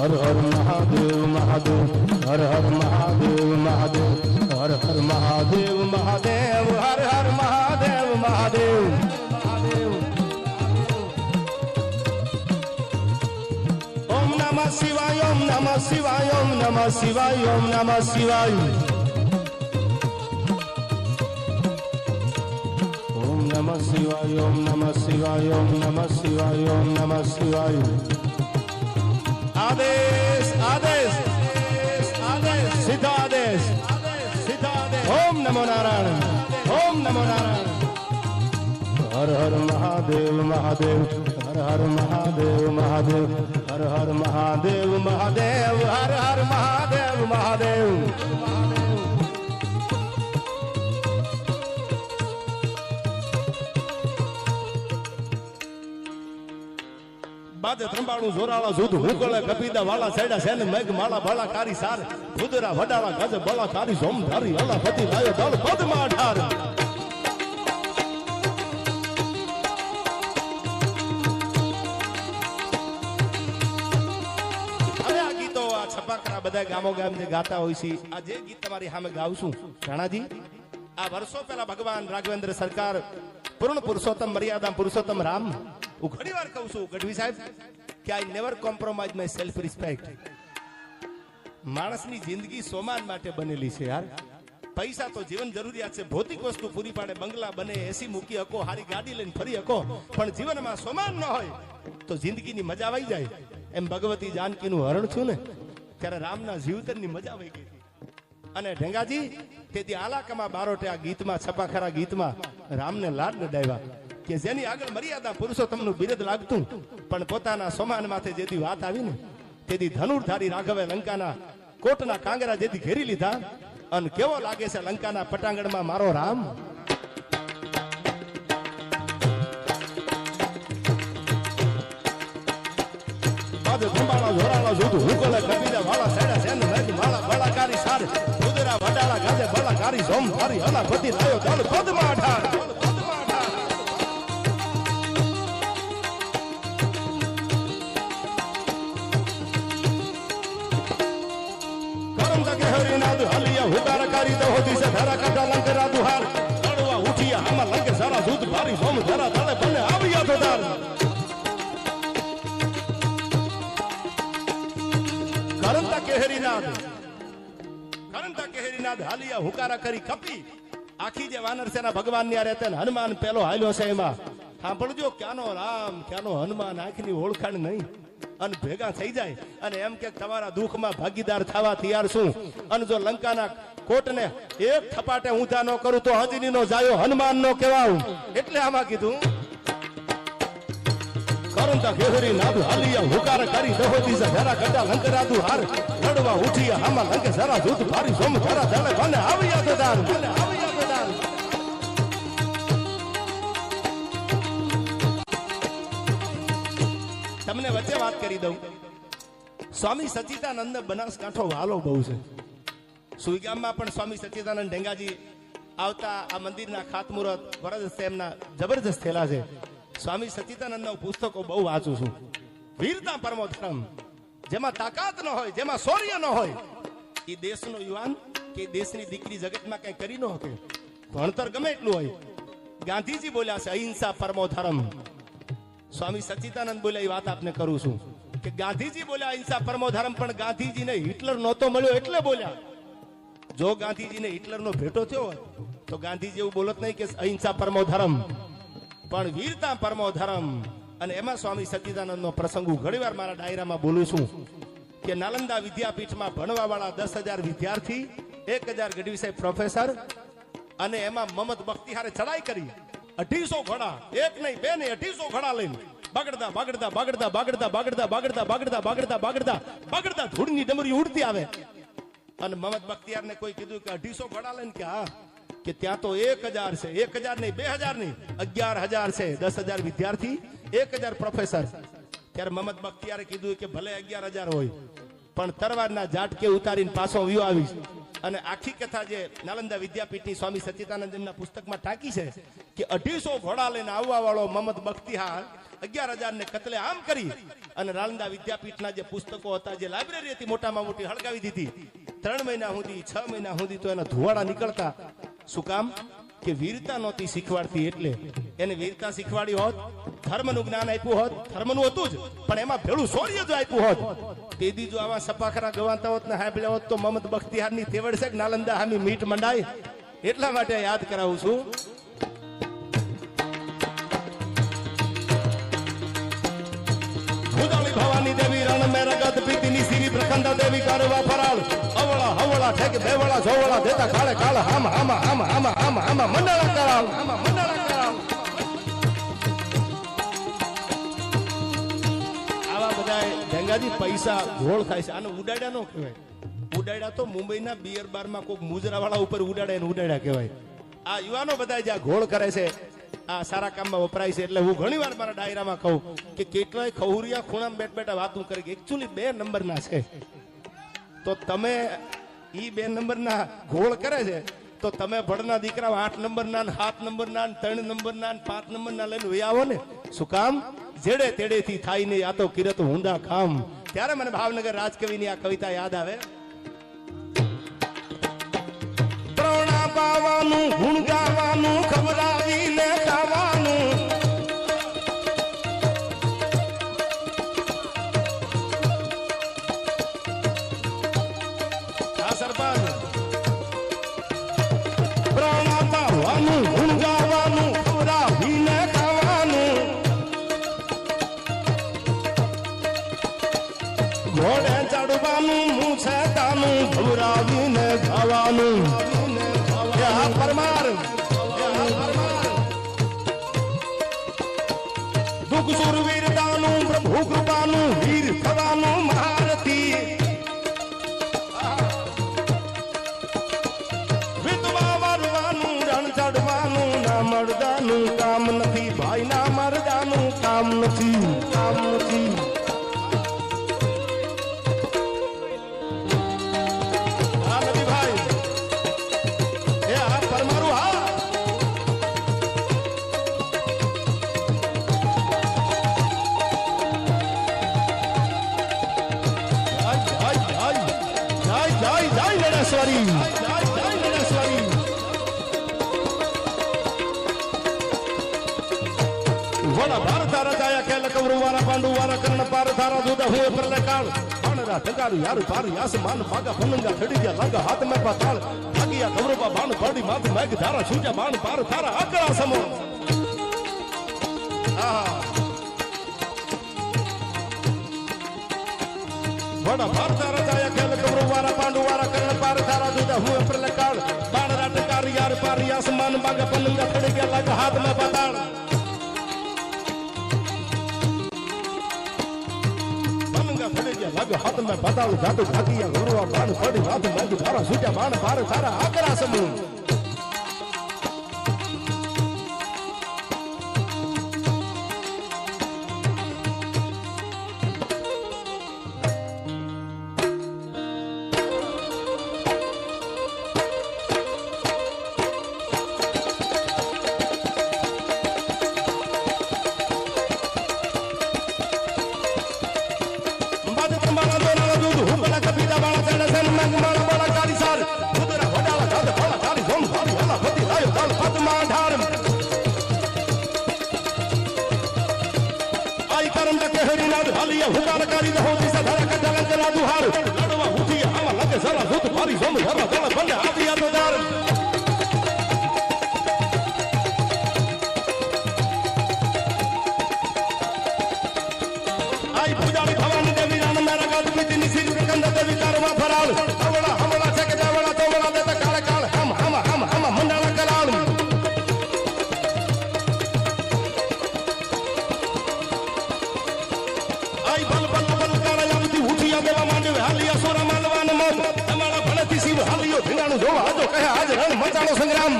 હર હર મહાદેવ મહાદેવ હર હર મહાદેવ મહાદેવ હર હર મહાદેવ મહાદેવ હર હર મહાદેવ મહાદેવ મહાદેવ ઓમ નમઃ શિવાય ઓમ નમઃ શિવાય ઓમ નમઃ શિવાય ઓમ નમઃ શિવાય ઓમ નમઃ શિવાય ઓમ નમઃ શિવાય ઓમ નમઃ શિવાય ઓમ નમઃ શિવાય आदेश आदेश आदेश सीधा आदेश सीधा आदेश ओम नमो नारायण ओम नमो नारायण हर हर महादेव महादेव हर हर महादेव महादेव हर हर महादेव महादेव हर हर महादेव महादेव બાદ ત્રંબાણું જોરાળા જુદ હુકળે કપીદા વાળા સાઈડા સેન મેઘ માળા બાળા કારી સાર ભુદરા વડાળા ગજ બળા કારી સોમ ધારી અલા પતિ લાયો દળ પદમાં અઢાર હવે આ ગીતો આ છપાકરા બધા ગામો ગામ જે ગાતા હોય છે આ જે ગીત તમારી સામે ગાવશું રાણાજી આ વર્ષો પહેલા ભગવાન રાઘવેન્દ્ર સરકાર પૂર્ણ પુરુષોત્તમ મર્યાદા પુરુષોત્તમ રામ હું ઘણી વાર કહું છું ગઢવી સાહેબ કે I never compromise my self respect માણસની જિંદગી સોમાન માટે બનેલી છે યાર પૈસા તો જીવન જરૂરિયાત છે ભૌતિક વસ્તુ પૂરી પાડે બંગલા બને એસી મૂકી હકો હારી ગાડી લઈને ફરી હકો પણ જીવનમાં સોમાન ન હોય તો જિંદગીની મજા આવી જાય એમ ભગવતી જાનકીનું હરણ છું ને ત્યારે રામના જીવતરની મજા આવી ગઈ અને ઢેંગાજી તેથી આલાકમાં બારોટે આ ગીતમાં છપાખરા ગીતમાં રામને લાડ લડાવ્યા કે જેની આગળ મર્યાદા પુરુષોત્તમનું બિરદ લાગતું પણ પોતાના સોમાન માથે જેથી વાત આવી ને તેથી ધનુર્ધારી રાઘવે લંકાના કોટના કાંગરા જેથી ઘેરી લીધા અને કેવો લાગે છે લંકાના પટાંગણમાં મારો રામ જોરાળા જોતું હુકલે કપીદા વાળા સાડા સેન મેઘ માળા બળાકારી સાર ઉદરા વડાળા ગાજે બળાકારી સોમ ધારી અલા પતિ લાયો દળ પદમાં અઢાર હરિનાદ હલિયા હુકારકારી દહો દિશે ધરા કાઢા લંકરા દુહાર તળવા ઉઠિયા આમાં લંકે સારા દૂધ ભારી સોમ ધરા તળે બને આવ્યા તો દાર કરંતા કેહરીનાદ હાલિયા હુકારા કરી કપી આખી જે વાનર સેના ભગવાન ની રહેતે હનુમાન પેલો હાલ્યો છે એમાં સાંભળજો ક્યાંનો રામ ક્યાંનો હનુમાન આંખની ઓળખાણ નહીં અને ભેગા થઈ જાય અને એમ કે તમારા દુઃખમાં ભાગીદાર થવા તૈયાર છું અને જો લંકાના કોટને એક થપાટે ઊંધા ન કરું તો હજની નો જાયો હનુમાન નો કહેવાઉં એટલે આમાં કીધું કરંતા કેહરી નાદ હાલિયા હુકાર કરી દહોતી જરા ગડા લંકરાદુ હાર લડવા ઉઠિયા આમાં લંકે જરા દૂધ ભારી સોમ ધરા દલે બને આવ્યા તો દાર બને આવ્યા તો દાર તમને વચ્ચે વાત કરી દઉં સ્વામી સચિદાનંદ બનાસકાંઠો વાલો બહુ છે સુઈગામમાં પણ સ્વામી સચિદાનંદ ઢેંગાજી આવતા આ મંદિરના ખાતમુહૂર્ત વરદ એમના જબરજસ્ત થયેલા છે સ્વામી સચિદાનંદના પુસ્તકો બહુ વાંચું છું વીરતા પરમો ધર્મ જેમાં તાકાત ન હોય જેમાં શૌર્ય ન હોય એ દેશનો યુવાન કે દેશની દીકરી જગતમાં કઈ કરી ન શકે ભણતર ગમે એટલું હોય ગાંધીજી બોલ્યા છે અહિંસા પરમો ધર્મ સ્વામી સચિદાનંદ બોલ્યા એ વાત આપને કરું છું કે ગાંધીજી બોલ્યા અહિંસા પરમો ધર્મ પણ ગાંધીજીને હિટલર નહોતો મળ્યો એટલે બોલ્યા જો ગાંધીજીને હિટલરનો ભેટો થયો હોય તો ગાંધીજી એવું બોલત નહીં કે અહિંસા પરમો ધર્મ પણ વીરતા પરમો ધર્મ અને એમાં સ્વામી સચિદાનંદનો પ્રસંગ હું ઘણીવાર મારા ડાયરામાં બોલું છું કે નાલંદા વિદ્યાપીઠમાં ભણવા વાળા 10,000 વિદ્યાર્થી 1,000 ગઢવી સાહેબ પ્રોફેસર અને એમાં મમદ બખ્તિયારે ચડાઈ કરી 250 ઘોડા એક નહીં બે નહીં 250 ઘોડા લઈને બગડતા બગડતા બગડતા બગડતા બગડતા બગડતા બગડતા બગડતા બગડતા બગડતા ધૂળની ડમરી ઉડતી આવે અને મમદ બખ્તિયારને કોઈ કીધું કે 250 ઘોડા લઈને કે હા કે ત્યાં તો 1,000 છે 1,000 નહીં 2,000 નહીં 11,000 છે 10,000 વિદ્યાર્થી 1,000 પ્રોફેસર ત્યારે મમદ બખ્તિયારે કીધું કે ભલે 11,000 હોય પણ તરવારના ઝાટકે ઉતારીને પાછો વ્યૂ આવી અને આખી કથા જે નાલંદા વિદ્યાપીઠની સ્વામી સચિદાનંદ એમના પુસ્તકમાં ટાંકી છે કે 250 ઘોડા લઈને આવવા વાળો મમદ બખ્તિયાર 11,000 ને કતલે આમ કરી અને નાલંદા વિદ્યાપીઠના જે પુસ્તકો હતા, જે લાઇબ્રેરી હતી મોટામાં મોટી હળગાવી દીધી. 3 મહિના સુધી 6 મહિના સુધી તો એના ધુવાડા નીકળતા. શું કામ? કે વીરતા નહોતી શીખવાડતી. એટલે એને વીરતા શીખવાડી હોત, ધર્મનું જ્ઞાન આપ્યું હોત, ધર્મનું હતું જ, પણ એમાં ભેળું શૌર્ય જો આપ્યું હોત, તેદી જો આવા સપાખરા ગવાતા હોત ને હાંભળ્યા હોત તો મહમદ બખ્તિયારની તેવડ છે કે નાલંદા હામી મીટ મંડાય. એટલા માટે યાદ કરાવું છું. ભવાની દેવી રણ મે રગત પીતીની સીરી પ્રખંડા દેવી કારવા ફરાળ અવળા હવળા ઠેક બેવળા જોવળા દેતા કાળે કાળ હામ હામ હામ હામ હામ હામ મંડળા કરાવ હામ મંડળા કરાવ. આવા બધા ગંગાજી પૈસા ઘોળ થાય છે. આને ઉડાડ્યા નો કહેવાય. ઉડાડ્યા તો મુંબઈના બિયર બારમાં કોઈક મુજરાવાળા ઉપર ઉડાડ્યા કહેવાય. આ યુવાનો બધા જ્યાં ઘોળ કરે છે આ સારા કામમાં વપરાય છે. એટલે હું ઘણી વાર મારા ડાયરામાં કહું કે કેટલાય ખહુરિયા ખૂણામાં બેઠા વાતું કરે કે એકચ્યુઅલી 2 નંબરના છે. તો તમે ઈ 2 નંબરના ઘોળ કરે છે તો તમે ભણના દીકરા 8 નંબરના 7 નંબરના 3 નંબરના 5 નંબરના લઈને વહી આવો ને. શું કામ? જેડે તેડેથી થાય નહીં આ તો કિરત ઊંડા કામ. ત્યારે મને ભાવનગર રાજકવિની આ કવિતા યાદ આવે. પ્રણા પાવાનું, ગુણ ગાવાનું, ખવડાવીને ખાવાનું, આ સરપંચ. પ્રણા પાવાનું, ગુણ ગાવાનું, ખવડાવીને ખાવાનું, ઘોડે ચડવાનું, મૂછે તાનું, ખવડાવીને ખાવાનું. પરમાર દુઃખ સુરવીરતાનું, પ્રભુ કૃપાનું, વીર થવાનું મહારથી, વિધવા મરવાનું, રણ ચડવાનું, ના મરદાનું કામ નથી ભાઈ, ના મરદાનું કામ નથી, કામ નથી. પાંડુ વાળા કર્ણ પાર થારા દૂધા હું પ્રલય કાળ બાણરા ઠગારું યાર પાર યાસ માન ભાગા પનંગા ચડી ગયા લાગા હાથ મે પાતાળ ભાગિયા કવરબા બાણ પડી માથ મેઘ ધારા છૂટ્યા બાણ પાર થારા આકરા સમો. વડા પાર થારા જાયા ખેલ કવરુ વાળા પાંડુ વાળા કર્ણ પાર થારા દૂધા હું પ્રલય કાળ બાણરા ઠગારું યાર પાર યાસ માન ભાગા પનંગા ચડી ગયા લાગા હાથ મે પાતાળ હાથ में बताओ जादू भागिया गुरुआ बाण पड़ी माथ मैग धारा छूटा बाण पार थारा आकरा समूह. સંગ્રામ